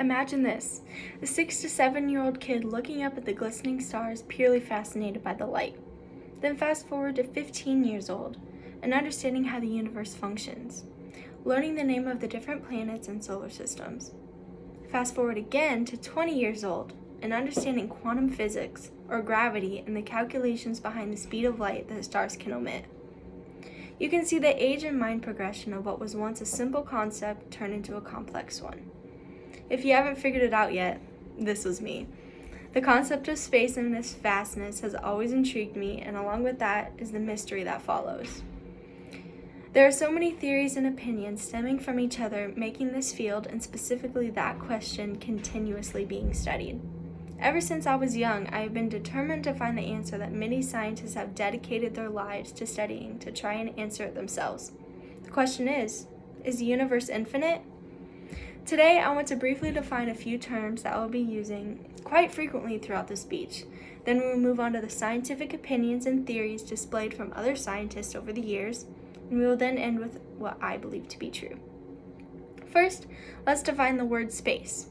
Imagine this, a 6 to 7-year-old kid looking up at the glistening stars, purely fascinated by the light. Then fast forward to 15 years old, and understanding how the universe functions, learning the name of the different planets and solar systems. Fast forward again to 20 years old, and understanding quantum physics, or gravity, and the calculations behind the speed of light that stars can emit. You can see the age and mind progression of what was once a simple concept turned into a complex one. If you haven't figured it out yet, this was me. The concept of space and its vastness has always intrigued me, and along with that is the mystery that follows. There are so many theories and opinions stemming from each other, making this field, and specifically that question, continuously being studied. Ever since I was young, I have been determined to find the answer that many scientists have dedicated their lives to studying to try and answer it themselves. The question is the universe infinite? Today, I want to briefly define a few terms that I will be using quite frequently throughout this speech. Then we will move on to the scientific opinions and theories displayed from other scientists over the years, and we will then end with what I believe to be true. First, let's define the word space.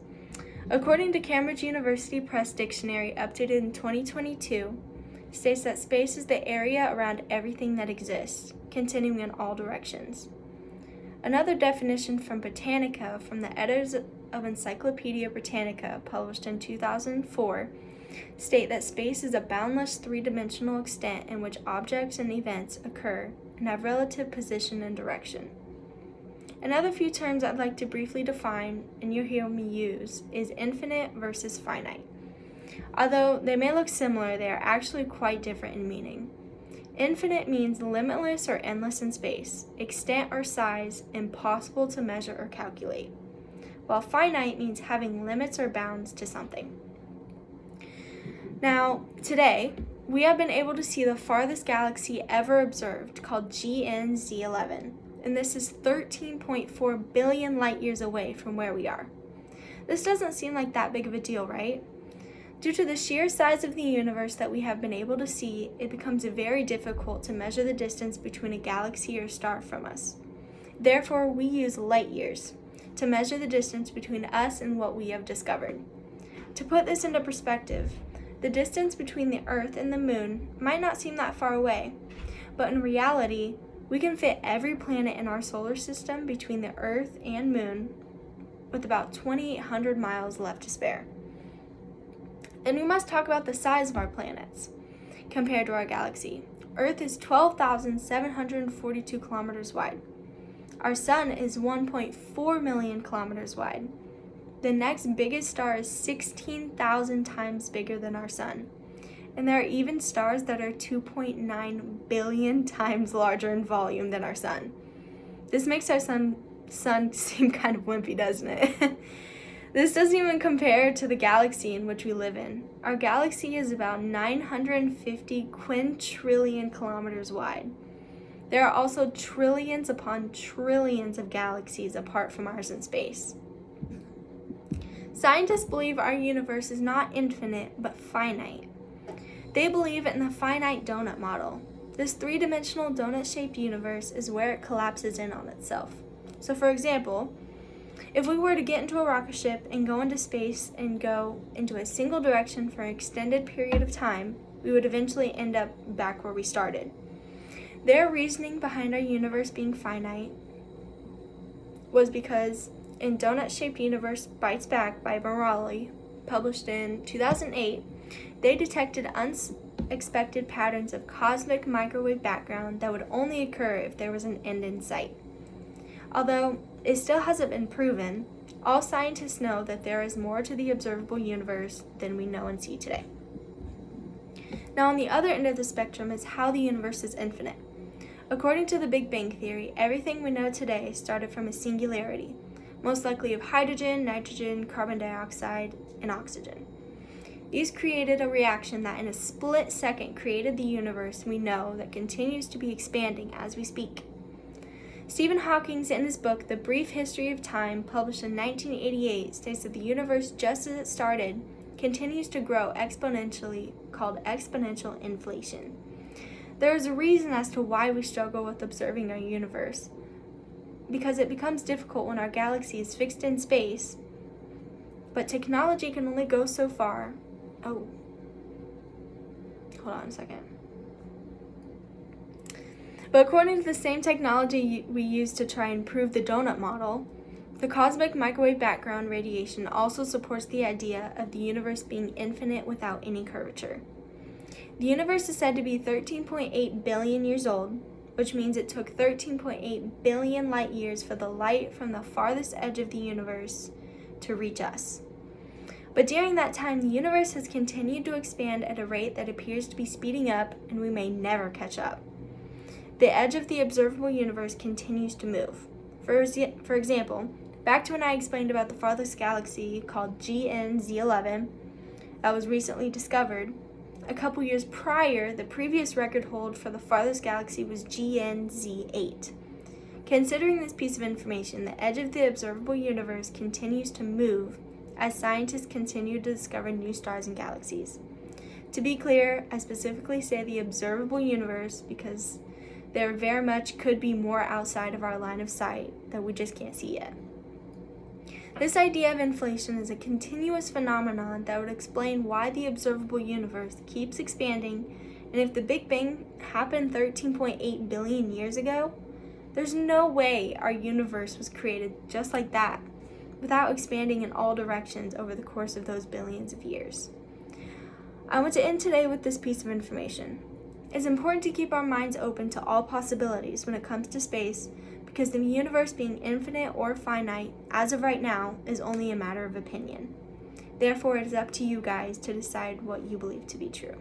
According to Cambridge University Press Dictionary, updated in 2022, states that space is the area around everything that exists, continuing in all directions. Another definition from Britannica, from the editors of Encyclopedia Britannica, published in 2004, state that space is a boundless three-dimensional extent in which objects and events occur and have relative position and direction. Another few terms I'd like to briefly define, and you'll hear me use, is infinite versus finite. Although they may look similar, they are actually quite different in meaning. Infinite means limitless or endless in space, extent or size, impossible to measure or calculate, while finite means having limits or bounds to something. Now, today, we have been able to see the farthest galaxy ever observed, called GNZ11, and this is 13.4 billion light years away from where we are. This doesn't seem like that big of a deal, right? Due to the sheer size of the universe that we have been able to see, it becomes very difficult to measure the distance between a galaxy or star from us. Therefore, we use light years to measure the distance between us and what we have discovered. To put this into perspective, the distance between the Earth and the Moon might not seem that far away, but in reality, we can fit every planet in our solar system between the Earth and Moon with about 2,800 miles left to spare. And we must talk about the size of our planets compared to our galaxy. Earth is 12,742 kilometers wide. Our sun is 1.4 million kilometers wide. The next biggest star is 16,000 times bigger than our sun. And there are even stars that are 2.9 billion times larger in volume than our sun. This makes our sun seem kind of wimpy, doesn't it? This doesn't even compare to the galaxy in which we live in. Our galaxy is about 950 quintillion kilometers wide. There are also trillions upon trillions of galaxies apart from ours in space. Scientists believe our universe is not infinite, but finite. They believe in the finite donut model. This three-dimensional donut-shaped universe is where it collapses in on itself. So for example, if we were to get into a rocket ship and go into space and go into a single direction for an extended period of time, we would eventually end up back where we started. Their reasoning behind our universe being finite was because in Donut-Shaped Universe Bites Back by Morali, published in 2008, they detected unexpected patterns of cosmic microwave background that would only occur if there was an end in sight. Although it still hasn't been proven, all scientists know that there is more to the observable universe than we know and see today. Now, on the other end of the spectrum is how the universe is infinite. According to the Big Bang Theory, everything we know today started from a singularity, most likely of hydrogen, nitrogen, carbon dioxide, and oxygen. These created a reaction that in a split second created the universe we know that continues to be expanding as we speak. Stephen Hawking, in his book, The Brief History of Time, published in 1988, states that the universe, just as it started, continues to grow exponentially, called exponential inflation. There is a reason as to why we struggle with observing our universe, because it becomes difficult when our galaxy is fixed in space But technology can only go so far. Oh, hold on a second. But according to the same technology we use to try and prove the donut model, the cosmic microwave background radiation also supports the idea of the universe being infinite without any curvature. The universe is said to be 13.8 billion years old, which means it took 13.8 billion light years for the light from the farthest edge of the universe to reach us. But during that time, the universe has continued to expand at a rate that appears to be speeding up, and we may never catch up. The edge of the observable universe continues to move. For example, back to when I explained about the farthest galaxy called GNZ11 that was recently discovered, a couple years prior, the previous record hold for the farthest galaxy was GNZ8. Considering this piece of information, the edge of the observable universe continues to move as scientists continue to discover new stars and galaxies. To be clear, I specifically say the observable universe because there very much could be more outside of our line of sight that we just can't see yet. This idea of inflation is a continuous phenomenon that would explain why the observable universe keeps expanding, and if the Big Bang happened 13.8 billion years ago, there's no way our universe was created just like that, without expanding in all directions over the course of those billions of years. I want to end today with this piece of information. It's important to keep our minds open to all possibilities when it comes to space, because the universe being infinite or finite, as of right now, is only a matter of opinion. Therefore, it is up to you guys to decide what you believe to be true.